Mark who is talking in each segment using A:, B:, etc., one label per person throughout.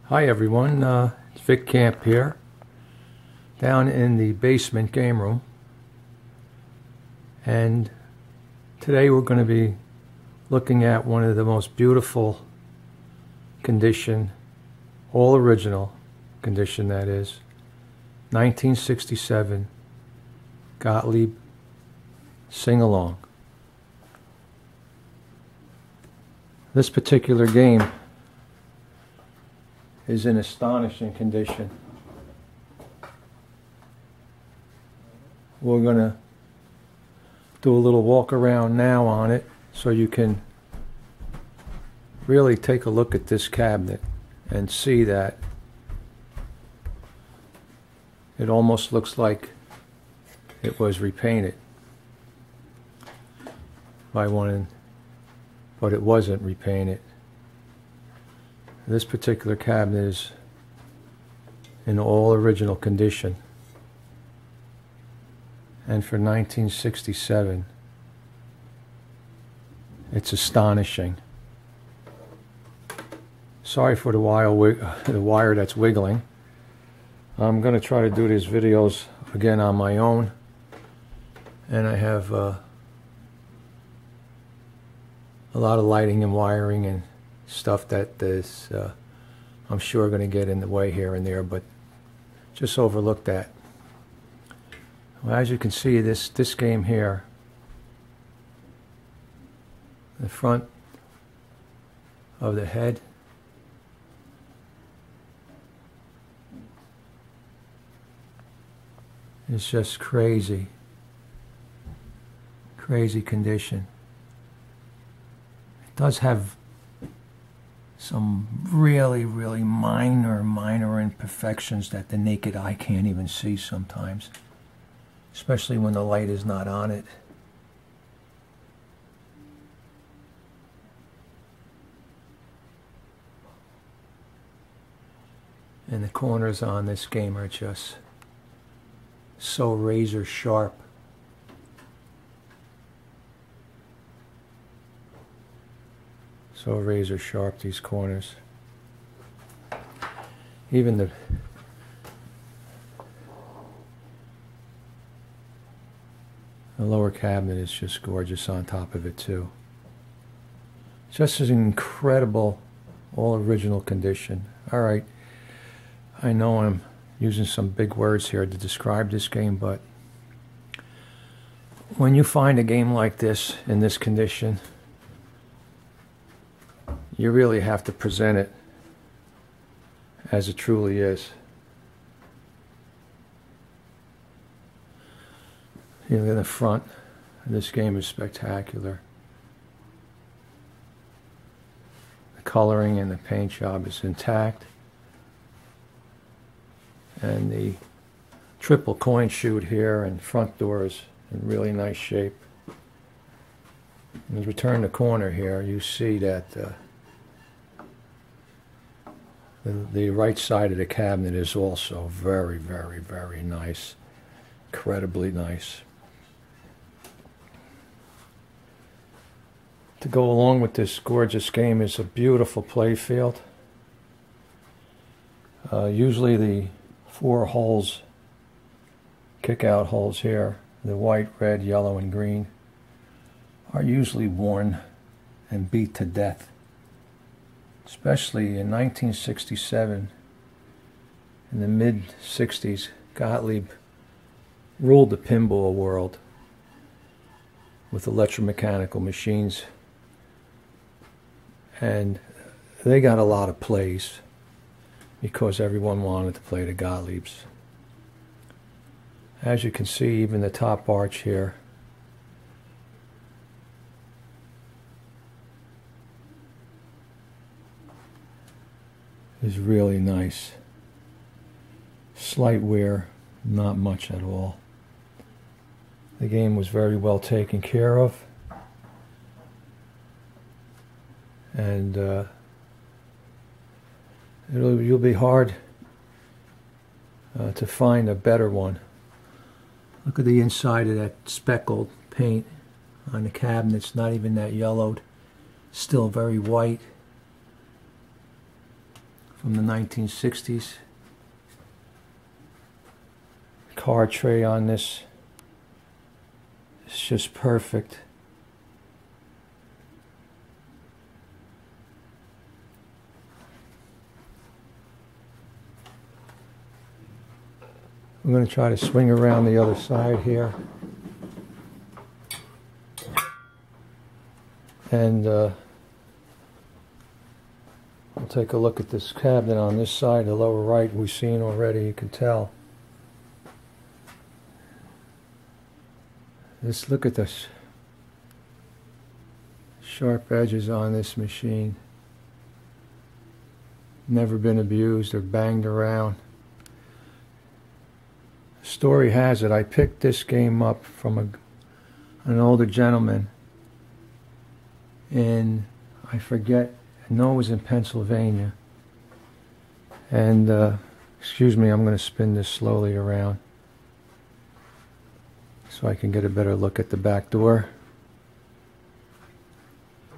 A: Hi everyone, it's Vic Camp here, down in the basement game room, and today we're going to be looking at one of the most beautiful condition, all original condition, that is, 1967 Gottlieb sing-along. This particular game is in astonishing condition. We're going to do a little walk around now on it so you can really take a look at this cabinet and see that it almost looks like it was repainted by one, but it wasn't repainted. This particular cabinet is in all original condition, and for 1967 it's astonishing. Sorry for the wire that's wiggling. I'm going to try to do these videos again on my own, and I have a lot of lighting and wiring and stuff that is I'm sure going to get in the way here and there, but just overlook that. Well, as you can see, this game here, the front of the head is just crazy condition. It does have some really minor imperfections that the naked eye can't even see sometimes, especially when the light is not on it. And the corners on this game are just so razor sharp. So razor sharp, these corners. Even the lower cabinet is just gorgeous on top of it too. Just as incredible, all original condition. Alright, I know I'm using some big words here to describe this game, but when you find a game like this in this condition, you really have to present it as it truly is. You know, in the front, this game is spectacular. The coloring and the paint job is intact, and the triple coin chute here and front door is in really nice shape. As we turn the corner here, you see that the right side of the cabinet is also very nice, incredibly nice. To go along with this gorgeous game is a beautiful play field. Usually the 4 holes, kick-out holes here, the white, red, yellow, and green, are usually worn and beat to death. Especially in 1967, in the mid-60s, Gottlieb ruled the pinball world with electromechanical machines, and they got a lot of plays because everyone wanted to play the Gottliebs. As you can see, even the top arch here is really nice. Slight wear, not much at all. The game was very well taken care of, and you'll be hard to find a better one. Look at the inside of that speckled paint on the cabinets, not even that yellowed, still very white. from the 1960s. Card tray on this. It's just perfect. I'm going to try to swing around the other side here. And we'll take a look at this cabinet on this side, the lower right. We've seen already, you can tell. Just look at this sharp edges on this machine. Never been abused or banged around. Story has it, I picked this game up from an older gentleman in, I forget, I know it was in Pennsylvania. And, excuse me, I'm going to spin this slowly around so I can get a better look at the back door.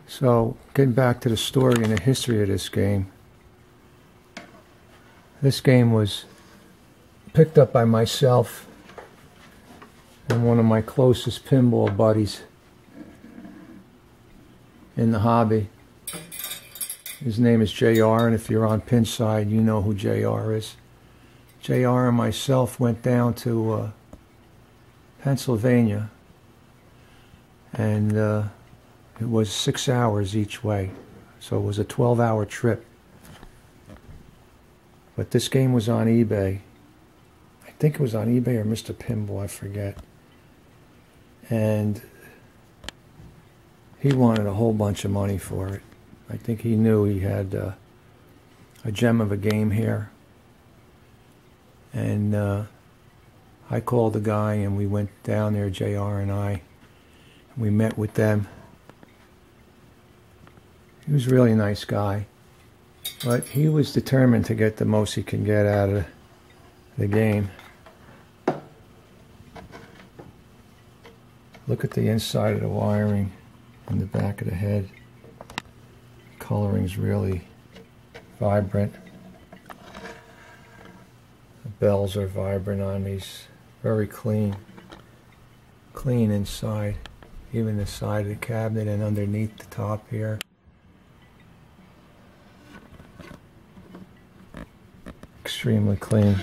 A: So, getting back to the story and the history of this game. This game was picked up by myself and one of my closest pinball buddies in the hobby. His name is JR, and if you're on Pinside, you know who JR is. JR and myself went down to Pennsylvania, and it was 6 hours each way, so it was a 12-hour trip. But this game was on eBay. I think it was on eBay or Mr. Pinball, I forget. And he wanted a whole bunch of money for it. I think he knew he had a gem of a game here. And I called the guy and we went down there, JR and I. And we met with them. He was a really nice guy. But he was determined to get the most he can get out of the game. Look at the inside of the wiring and the back of the head. Coloring's really vibrant. The bells are vibrant on these. Very clean. Clean inside. Even the side of the cabinet and underneath the top here. Extremely clean.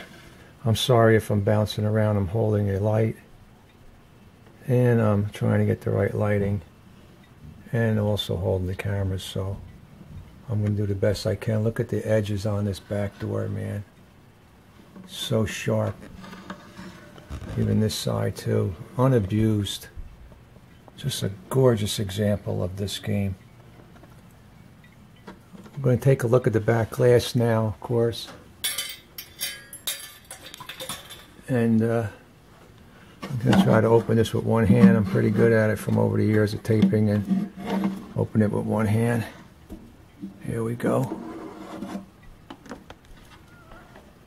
A: I'm sorry if I'm bouncing around. I'm holding a light. And I'm trying to get the right lighting. And also holding the camera, so I'm going to do the best I can. Look at the edges on this back door, man. So sharp. Even this side too. Unabused. Just a gorgeous example of this game. I'm going to take a look at the back glass now, of course. And I'm going to try to open this with one hand. I'm pretty good at it from over the years of taping, and open it with one hand. Here we go.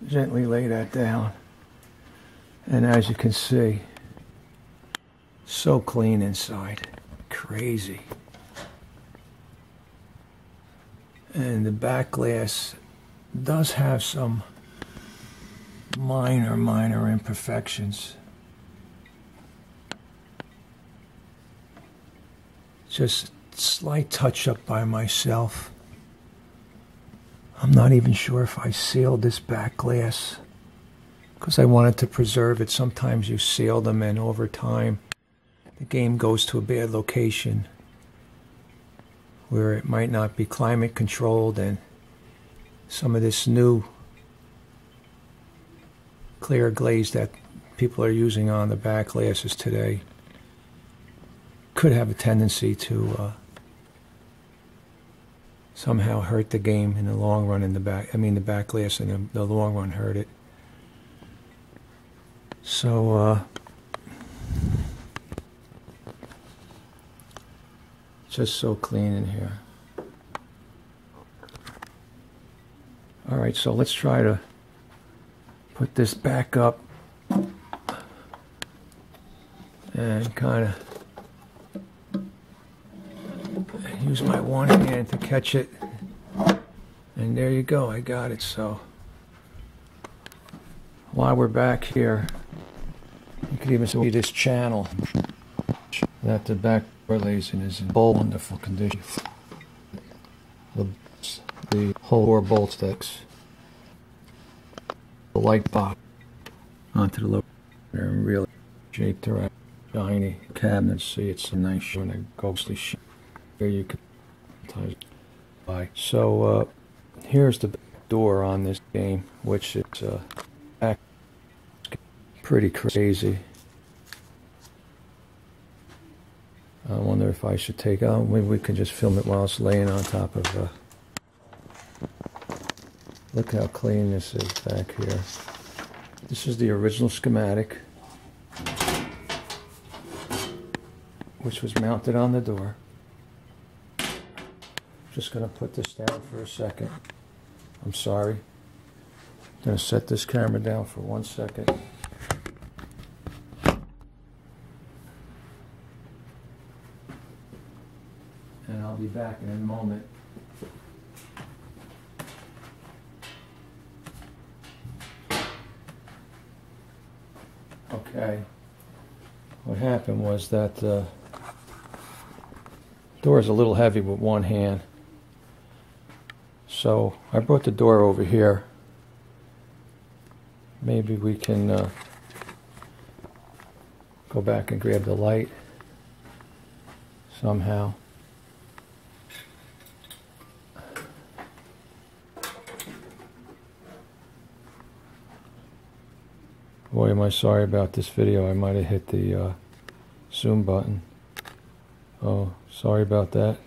A: Gently lay that down. And as you can see, so clean inside. Crazy. And the back glass does have some minor imperfections. Just slight touch up by myself. I'm not even sure if I sealed this back glass because I wanted to preserve it. Sometimes you seal them and over time the game goes to a bad location where it might not be climate controlled, and some of this new clear glaze that people are using on the back glasses today could have a tendency to somehow hurt the game in the long run. In the back, I mean, the back glass in the long run hurt it. So just so clean in here. All right, so let's try to put this back up and kind of use my one hand to catch it And there you go, I got it. So while we're back here, you can even see this channel that the back door lays in is in wonderful condition. The whole door bolt sticks, the light box onto the lower, and really shaped around shiny cabinets. See, it's a nice showing a ghostly shape. Here you can tie it by. So here's the door on this game, which is pretty crazy. I wonder if I should take out. Maybe we can just film it while it's laying on top of. Look how clean this is back here. This is the original schematic, which was mounted on the door. Just going to put this down for a second. I'm sorry. I'm going to set this camera down for 1 second. And I'll be back in a moment. Okay. What happened was that the door is a little heavy with one hand. So I brought the door over here. Maybe we can go back and grab the light somehow. Boy, am I sorry about this video. I might have hit the zoom button. Oh, sorry about that.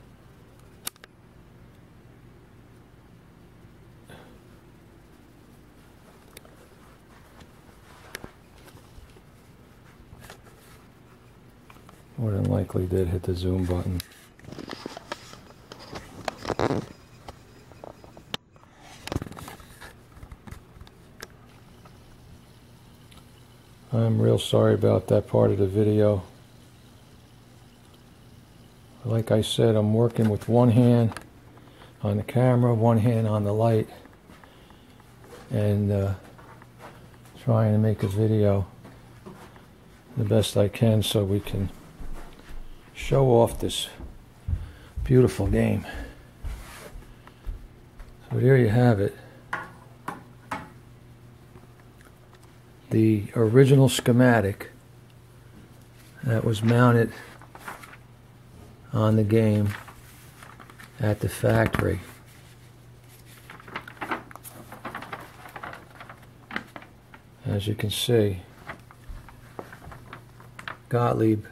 A: More than likely did hit the zoom button. I'm real sorry about that part of the video. Like I said, I'm working with one hand on the camera, one hand on the light, and trying to make a video the best I can so we can show off this beautiful game. So there you have it. The original schematic that was mounted on the game at the factory. As you can see, Gottlieb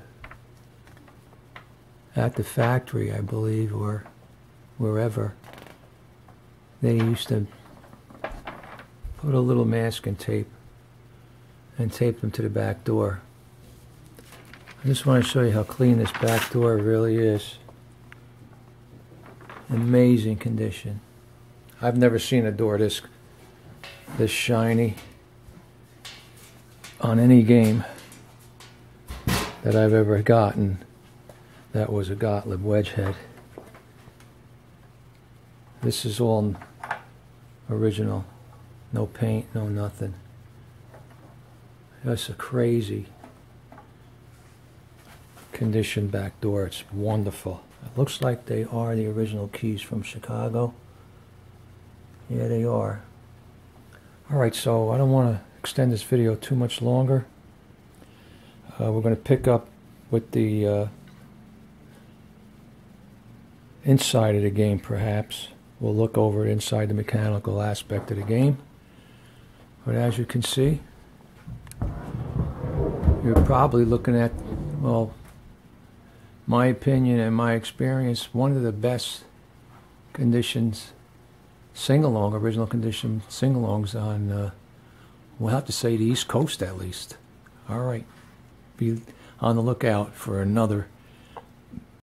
A: at the factory, I believe, or wherever, they used to put a little masking tape and tape them to the back door. I just want to show you how clean this back door really is. Amazing condition. I've never seen a door this shiny on any game that I've ever gotten that was a Gottlieb wedge head. This is all original. No paint, no nothing. That's a crazy condition back door. It's wonderful. It looks like they are the original keys from Chicago. Yeah, they are. Alright, so I don't want to extend this video too much longer. We're going to pick up with the inside of the game, perhaps. We'll look over inside the mechanical aspect of the game. But as you can see, you're probably looking at, well, my opinion and my experience, one of the best conditions sing-along, original condition sing-alongs on, we'll have to say the East Coast at least. All right, be on the lookout for another